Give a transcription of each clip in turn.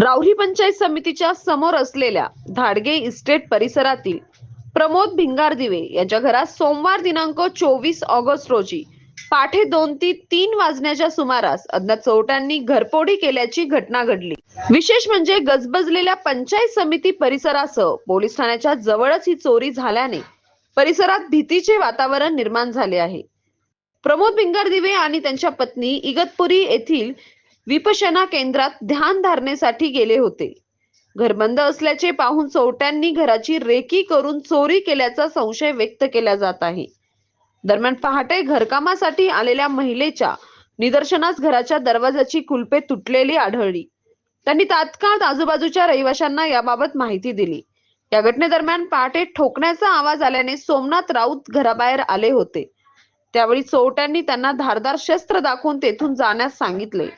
राहुरी पंचायत समितीच्या समोर असलेल्या धाडगे इस्टेट परिसरातील प्रमोद भिंगारदिवे यांच्या घरात सोमवार दिनांक 24 ऑगस्ट रोजी पाठे 2 ते 3 वाजण्याच्या सुमारास अज्ञात चोरट्यांनी घरफोडी केल्याची घटना घडली। विशेष म्हणजे गजबजलेल्या पंचायत समिती परिसरासह पोलीस ठाण्याच्या जवळच ही चोरी झाल्याने परिसरात भीतीचे वातावरण निर्माण झाले आहे। प्रमोद भिंगारदिवे आणि त्यांच्या पत्नी इगतपुरी येथील विपश्यना केंद्रात ध्यान धारणेसाठी गेले होते। घर बंद असल्याचे पाहून चोरट्यांनी घराची रेकी करून चोरी केल्याचा संशय व्यक्त केला जात आहे। दरम्यान पहाटे घरकामासाठी आलेल्या महिलेच्या निदर्शनास घराच्या दरवाजाची कुलपे तुटलेली आढळली। त्यांनी तात्काळ आजूबाजूच्या रहिवाशांना याबाबत माहिती दिली। या घटनेदरम्यान पहाटे ठोकण्याचा आवाज आल्याने सोमनाथ राऊत घराबाहेर आले होते। त्यावेळी चोरट्यांनी त्यांना धारदार शस्त्र दाखवून तेथून जाण्यास सांगितले।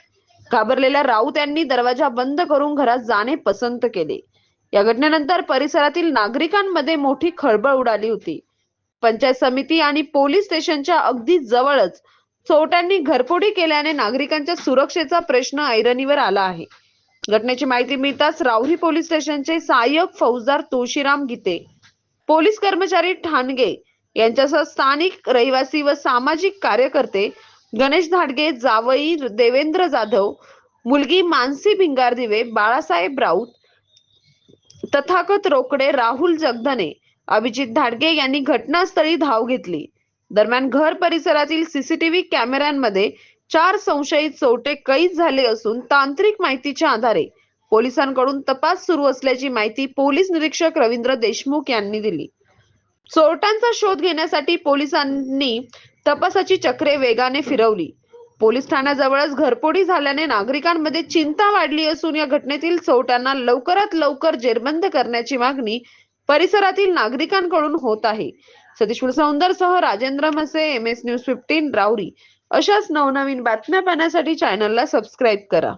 घाबरलेल्या राऊत यांनी दरवाजा बंद करून घरात जाणे पसंत केले। या घटनेनंतर परिसरातील नागरिकांमध्ये मोठी खळबळ उडाली होती। पंचायत समिती आणि पोलीस स्टेशनच्या अगदी जवळच चोरट्यांनी घरफोडी केल्याने नागरिकांच्या सुरक्षेचा प्रश्न ऐरणीवर आला आहे। घटनेची माहिती मिळताच राहुरी पोलीस स्टेशनचे सहाय्यक फौजदार तुळशीराम गीते, पोलीस कर्मचारी ठाणगे यांच्यासह स्थानिक रहिवासी व सामाजिक कार्यकर्ते गणेश धाडगे, जावई देवेंद्र जाधव, मुलगी मानसी भिंगारदिवे, बाळासाहेब राऊत, तथागत रोकडे, राहुल जगधने, अभिजित धाडगे यांनी घटनास्थळी धाव घेतली। दरम्यान घर परिसरातील सीसीटीव्ही कॅमेऱ्यांमध्ये 4 संशयित चोरटे कैद झाले असून तांत्रिक माहितीच्या आधारे पोलिसांकडून तपास सुरू असल्याची माहिती पोलीस निरीक्षक रवींद्र देशमुख यांनी दिली। चोरट्यांचा शोध घेण्यासाठी पोलिसांनी तपासाची चक्रे वेगाने फिरवली। पोलीस ठाण्याजवळच घरफोडी झाल्याने नागरिकांमध्ये चिंता वाढली असून या घटनेतील चोरट्यांना लवकरात लवकर जेरबंद करण्याची मागणी परिसरातील नागरिकांकडून होत आहे। सतीश सौंदरसह राजेंद्र मसे, MS न्यूज 15 राहुरी। अशाच नवनवीन बातम्या पाहण्यासाठी चॅनलला सबस्क्राईब करा।